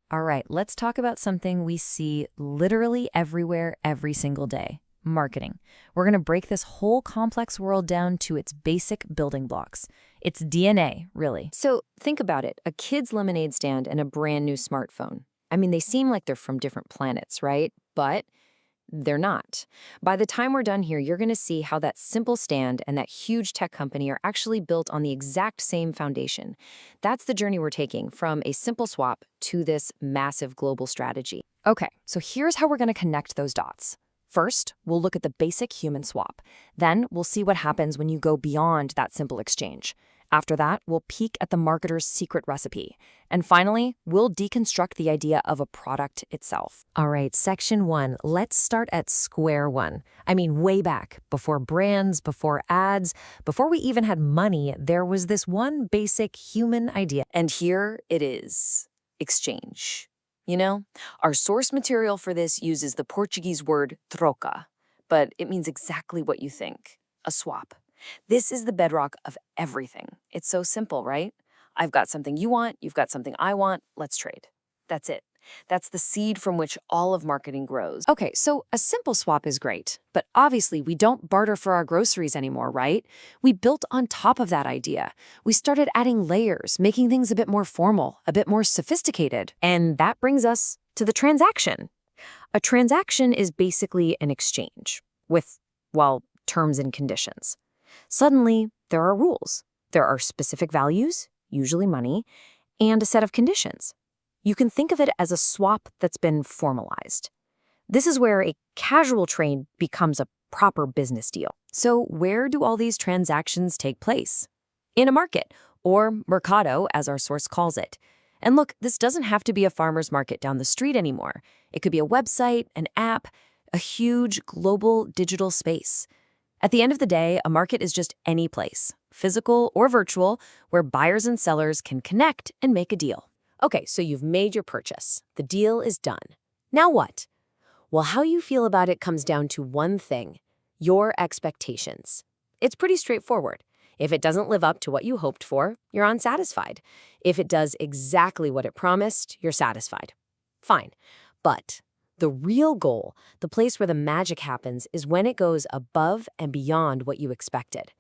All right, let's talk about something we see literally everywhere, every single day: marketing. We're going to break this whole complex world down to its basic building blocks. Its DNA, really. So think about it, a kid's lemonade stand and a brand new smartphone. I mean, they seem like they're from different planets, right? But they're not. By the time we're done here, you're going to see how that simple stand and that huge tech company are actually built on the exact same foundation. That's the journey we're taking from a simple swap to this massive global strategy. Okay, so here's how we're going to connect those dots. First, we'll look at the basic human swap. Then, we'll see what happens when you go beyond that simple exchange. After that, we'll peek at the marketer's secret recipe. And finally, we'll deconstruct the idea of a product itself. All right, section 1. Let's start at square one. I mean, way back, before brands, before ads, before we even had money, there was this one basic human idea. And here it is: exchange. You know, our source material for this uses the Portuguese word troca, but it means exactly what you think: a swap. This is the bedrock of everything. It's so simple, right? I've got something you want, you've got something I want, let's trade. That's it. That's the seed from which all of marketing grows. Okay, so a simple swap is great, but obviously we don't barter for our groceries anymore, right? We built on top of that idea. We started adding layers, making things a bit more formal, a bit more sophisticated. And that brings us to the transaction. A transaction is basically an exchange with, well, terms and conditions. Suddenly, there are rules. There are specific values, usually money, and a set of conditions. You can think of it as a swap that's been formalized. This is where a casual trade becomes a proper business deal. So where do all these transactions take place? In a market, or mercado, as our source calls it. And look, this doesn't have to be a farmer's market down the street anymore. It could be a website, an app, a huge global digital space. At the end of the day, a market is just any place, physical or virtual, where buyers and sellers can connect and make a deal. Okay, so you've made your purchase. The deal is done. Now what? Well, how you feel about it comes down to one thing: your expectations. It's pretty straightforward. If it doesn't live up to what you hoped for, you're unsatisfied. If it does exactly what it promised, you're satisfied. Fine. But the real goal, the place where the magic happens, is when it goes above and beyond what you expected.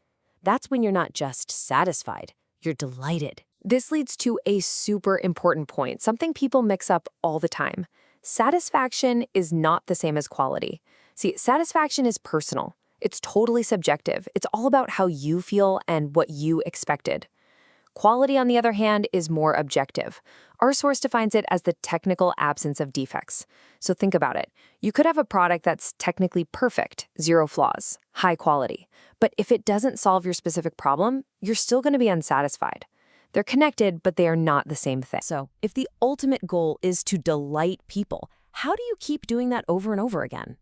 That's when you're not just satisfied, you're delighted. This leads to a super important point, something people mix up all the time. Satisfaction is not the same as quality. See, satisfaction is personal. It's totally subjective. It's all about how you feel and what you expected. Quality, on the other hand, is more objective. Our source defines it as the technical absence of defects. So think about it. You could have a product that's technically perfect, zero flaws, high quality. But if it doesn't solve your specific problem, you're still going to be unsatisfied. They're connected, but they are not the same thing. So, if the ultimate goal is to delight people, how do you keep doing that over and over again?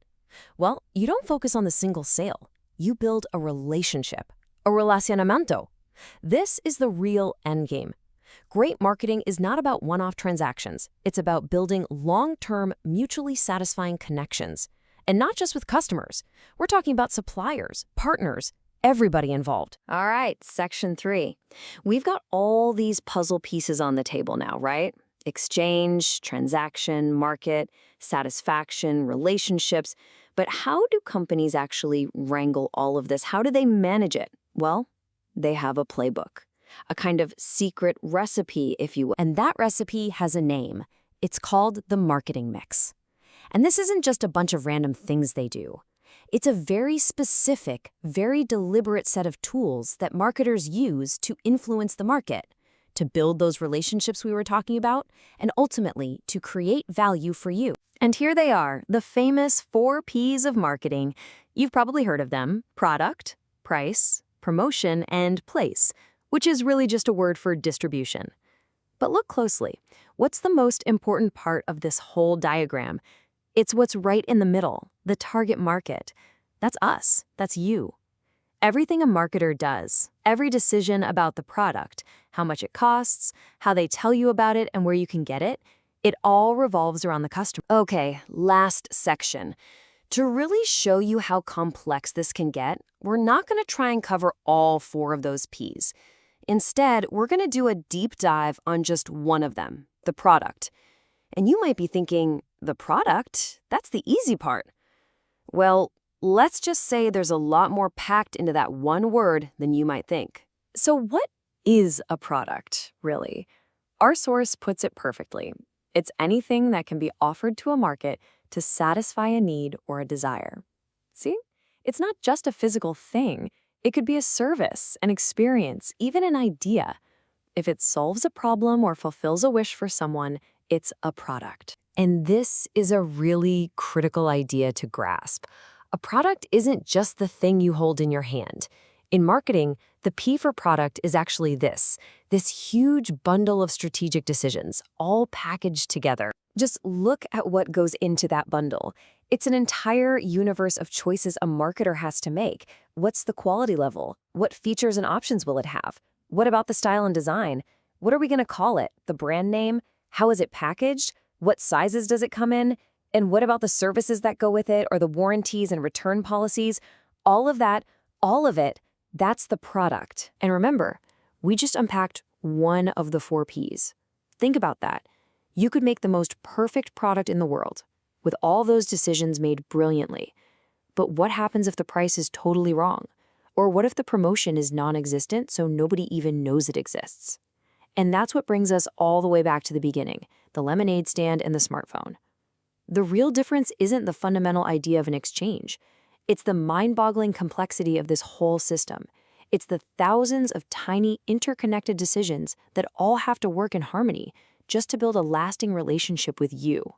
Well, you don't focus on the single sale. You build a relationship, a relacionamiento. This is the real endgame. Great marketing is not about one-off transactions. It's about building long-term, mutually satisfying connections. And not just with customers. We're talking about suppliers, partners, everybody involved. All right, section 3. We've got all these puzzle pieces on the table now, right? Exchange, transaction, market, satisfaction, relationships. But how do companies actually wrangle all of this? How do they manage it? Well, they have a playbook, a kind of secret recipe, if you will. And that recipe has a name. It's called the marketing mix. And this isn't just a bunch of random things they do. It's a very specific, very deliberate set of tools that marketers use to influence the market, to build those relationships we were talking about, and ultimately to create value for you. And here they are, the famous 4 Ps of marketing. You've probably heard of them: product, price, promotion, and place, which is really just a word for distribution. But look closely. What's the most important part of this whole diagram? It's what's right in the middle, the target market. That's us. That's you. Everything a marketer does, every decision about the product, how much it costs, how they tell you about it, and where you can get it, it all revolves around the customer. Okay, last section. To really show you how complex this can get, we're not going to try and cover all 4 of those Ps. Instead, we're going to do a deep dive on just one of them, the product. And you might be thinking, the product? That's the easy part. Well, let's just say there's a lot more packed into that one word than you might think. So what is a product, really? Our source puts it perfectly. It's anything that can be offered to a market to satisfy a need or a desire. See? It's not just a physical thing. It could be a service, an experience, even an idea. If it solves a problem or fulfills a wish for someone, it's a product. And this is a really critical idea to grasp. A product isn't just the thing you hold in your hand. In marketing, the P for product is actually this huge bundle of strategic decisions, all packaged together. Just look at what goes into that bundle. It's an entire universe of choices a marketer has to make. What's the quality level? What features and options will it have? What about the style and design? What are we going to call it? The brand name? How is it packaged? What sizes does it come in? And what about the services that go with it or the warranties and return policies? All of it, that's the product. And remember, we just unpacked one of the 4 Ps. Think about that. You could make the most perfect product in the world, with all those decisions made brilliantly. But what happens if the price is totally wrong? Or what if the promotion is non-existent so nobody even knows it exists? And that's what brings us all the way back to the beginning, the lemonade stand and the smartphone. The real difference isn't the fundamental idea of an exchange. It's the mind-boggling complexity of this whole system. It's the thousands of tiny, interconnected decisions that all have to work in harmony just to build a lasting relationship with you.